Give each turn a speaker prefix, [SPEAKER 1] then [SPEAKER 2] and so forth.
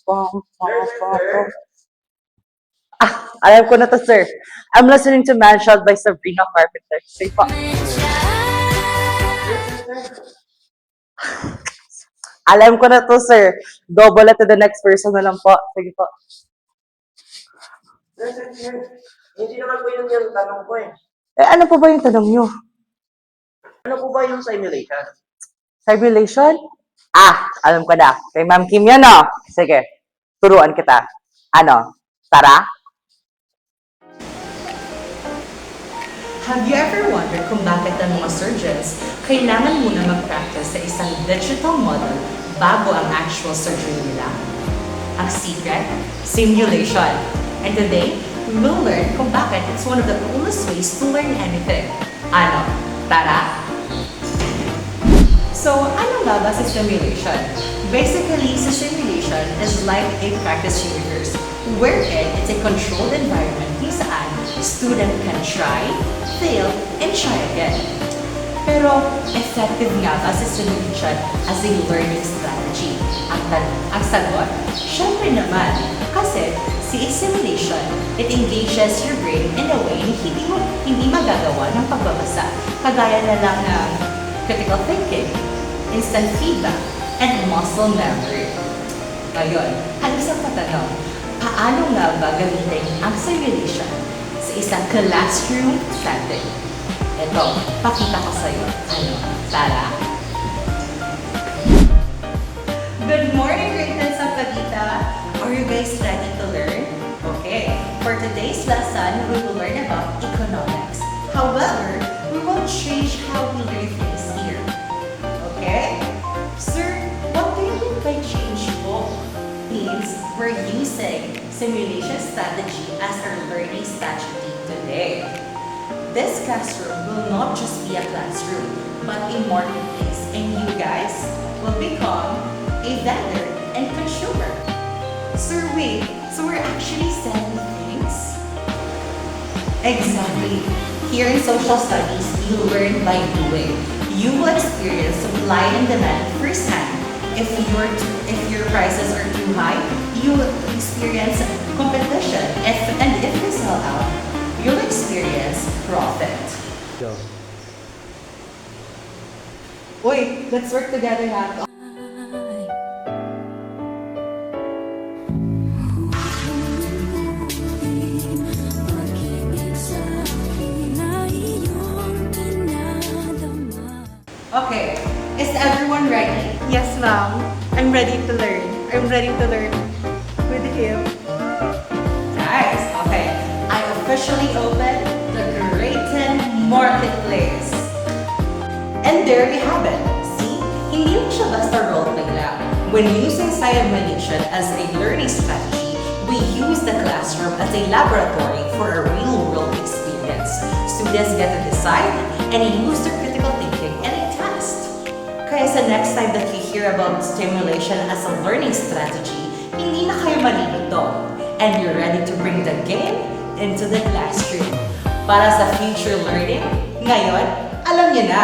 [SPEAKER 1] Pam, pam, pam, pam. Alam ko na to, sir. I'm listening to Man Child by Sabrina Carpenter. Sige po. Alam ko na to, sir. Double it to the next person na lang po. Sige po.
[SPEAKER 2] Hindi naman po yun yung tanong ko eh.
[SPEAKER 1] Ano po ba yung tanong nyo?
[SPEAKER 2] Ano po ba yung simulation?
[SPEAKER 1] Simulation? Alam ko na. Kay Ma'am Kim yan, no? Sige. Turuan kita. Ano? Tara?
[SPEAKER 3] Have you ever wondered kung bakit ang mga surgeons kailangan muna mag-practice sa isang digital model bago ang actual surgery nila? Ang secret? Simulation. And today, we will learn kung bakit it's one of the coolest ways to learn anything. Ano? Tara? So, ano nga ba si simulation? Basically, si simulation is like a practice universe wherein it's a controlled environment kung saan student can try, fail, and try again. Pero, effective nga ba si simulation as a learning strategy? Ang sagot, syempre naman. Kasi, si simulation, it engages your brain in a way na hindi magagawa ng pagbabasa. Kagaya na lang ng critical thinking, instant feedback, and muscle memory. Ngayon, ang isang patanong, paano nga ba gamitin ang simulation sa isang classroom setting? Ito, pakita ko sa iyo. Ano? Tara? Good morning, grade 10 sa Cavite. Are you guys ready to learn? Okay. For today's lesson, we will learn about economics. However, we will change how we learn things here. Okay? Sir, what do you mean by change po? Means we're using simulation strategy as our learning strategy today. This classroom will not just be a classroom, but a marketplace, and you guys will become a vendor and consumer. Sir, wait, so we're actually selling things? Exactly. Here in social studies, you learn by doing. You will experience supply and demand firsthand. If your prices are too high, you will experience competition. And if you sell out, you'll experience profit. Wait, let's work together now. Okay, is everyone ready?
[SPEAKER 4] Yes, ma'am. I'm ready to learn. I'm ready to learn with him.
[SPEAKER 3] Nice. Okay, I officially open the Grade 10 Marketplace. And there you have it. See, hindi lang siya basta roleplay lang. When using simulation as a learning strategy, we use the classroom as a laboratory for a real-world experience. Students get to decide and use their critical thinking in a test. Kaya sa next time that you hear about stimulation as a learning strategy, hindi na kayo malilito. And you're ready to bring the game into the classroom. Para sa future learning, ngayon, alam niyo na.